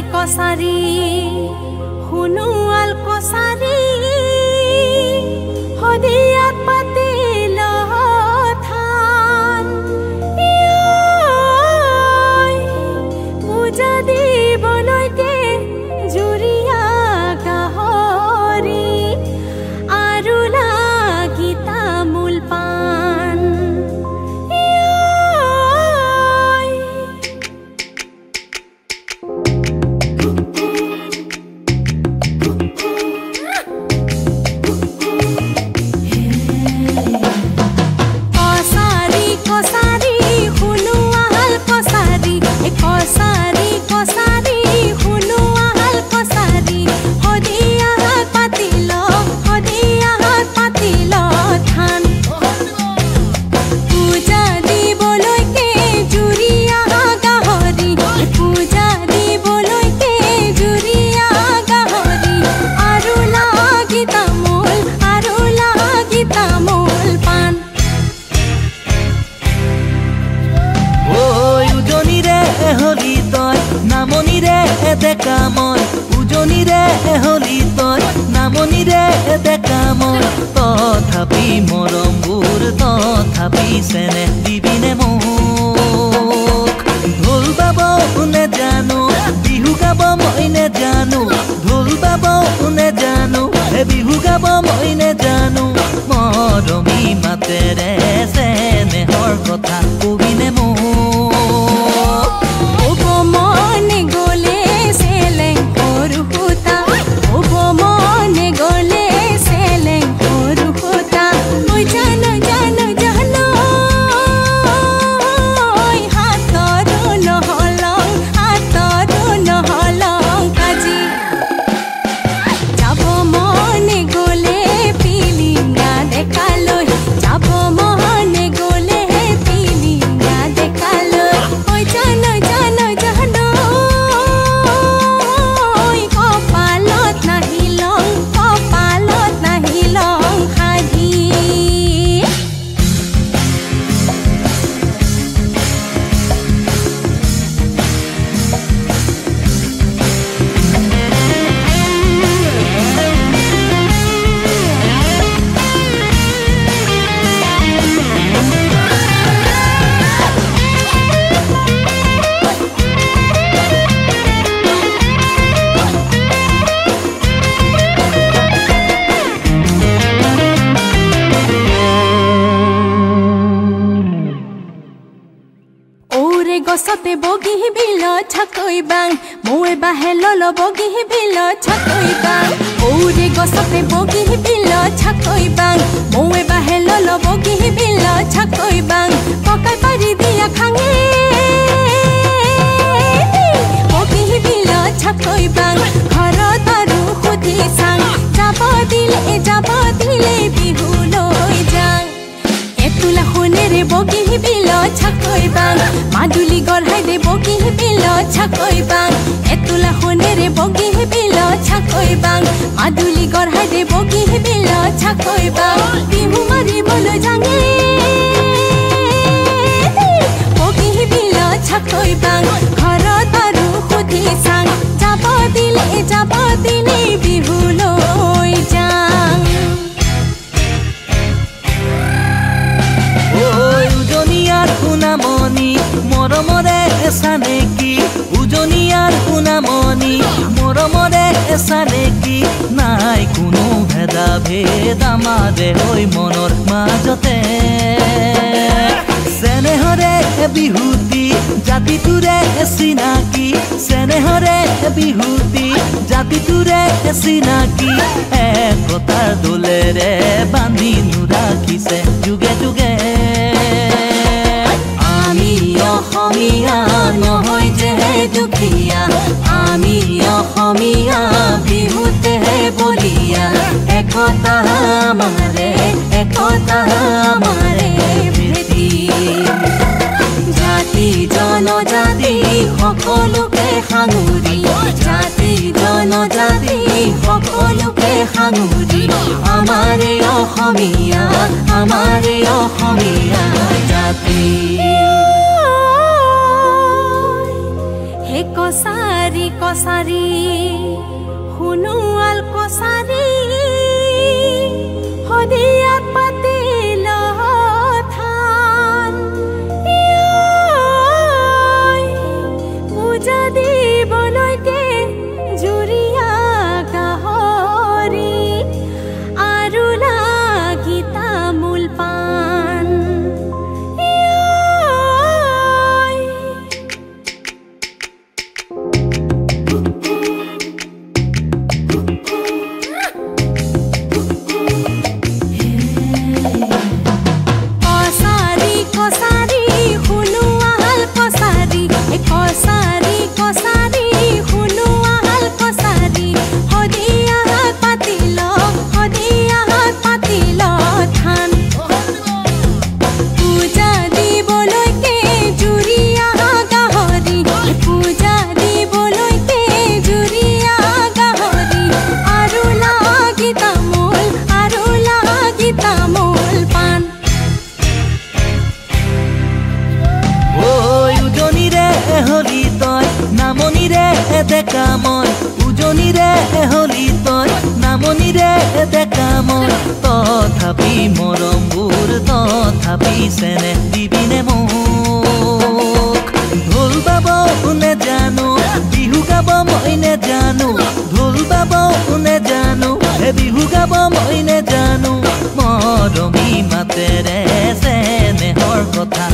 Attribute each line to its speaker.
Speaker 1: কছাৰী শুনোৱাল কছাৰী হদিয়াত পাতিল থান পূজা দিবলৈকে জুৰিয়া গাহৰি আৰু লাগি তামোল পাণ
Speaker 2: দেখা মই উজনিৰে হলি তই নামনিৰে দেখা মই তথাপি মৰমবোৰ তথাপি চেনেহ দিবিনে মোক ঢোল বাব নেজানো বিহু গাব মই নেজানো ঢোল বাব নেজানো বিহু গাব মই নেজানো মৰমী মাতেৰে চেনেহৰ কথা কবিনে মোক
Speaker 1: গছতে বগি বিল ছাকৈ বাং মই বাহে লল বগি বিল ছাকৈ বাং ওৰে গছতে বগি বিল ছাকৈ বাং মই বাহে লল বগি বিল ছাকৈ বাং পকাই পাৰি দিয়া খাঙে বগি বিল ছাকৈ বাং ঘৰত আৰু সুধি চাং যাব দিলে বিহু লৈ যাং এতুলা শুনেৰে বগি বিল ছাকৈ বাং মাদুলি গঢ়াই দে বগি বিল ছাকৈ বাং এতুলা শুনেৰে বগি বিল ছাকৈ বাং মাদুলি গঢ়াই দে বগি বিল ছাকৈ বাং বিহু মাৰিবলৈ যাঙে বগি বিল ছাকৈ বাং ঘৰত আৰু সুধি চাং যাব দিলে বিহু লৈ যাং
Speaker 2: উজনিয়াৰ শুনামনি মৰমৰে এচানেকি উজনিয়াৰ শুনামনি মৰমৰে এচানেকি নাই কোনো ভেদা ভেদ আমাৰে হৈ মনৰ মাজতে চেনেহৰে বিহুতি জাতিটোৰে চিনাকি চেনেহৰে বিহুতি জাতিটোৰে চিনাকি একতাৰ দোলেৰে বান্ধি ৰাখিছে যুগে যুগে
Speaker 1: আমি অসমীয়া নহয় যে দুখীয়া আমি অসমীয়া বিহুতে বলিয়া একতা আমাৰে ভেটি জাতি জনজাতি সকলোকে সাঙুৰি জাতি জনজাতি সকলোকে সাঙুৰি আমাৰে অসমীয়া জাতি কছাৰী কছাৰী শুনোৱাল কছাৰী হদিয়াত পাতিল থান পূজা দিবলৈকে জুৰিয়া গাহৰি আৰু লাগি তামোল পাণ
Speaker 2: দেখা মই উজনিৰে হলি তই নামনিৰে দেখা মই তথাপি মৰমবোৰ তথাপি চেনেহ দিবিনে মোক ঢোল বাব কোনে জানো বিহু গাব মই নেজানো ঢোল বাব কোনে জানো বিহু গাব মই নেজানো মৰমী মাতেৰে চেনেহৰ কথা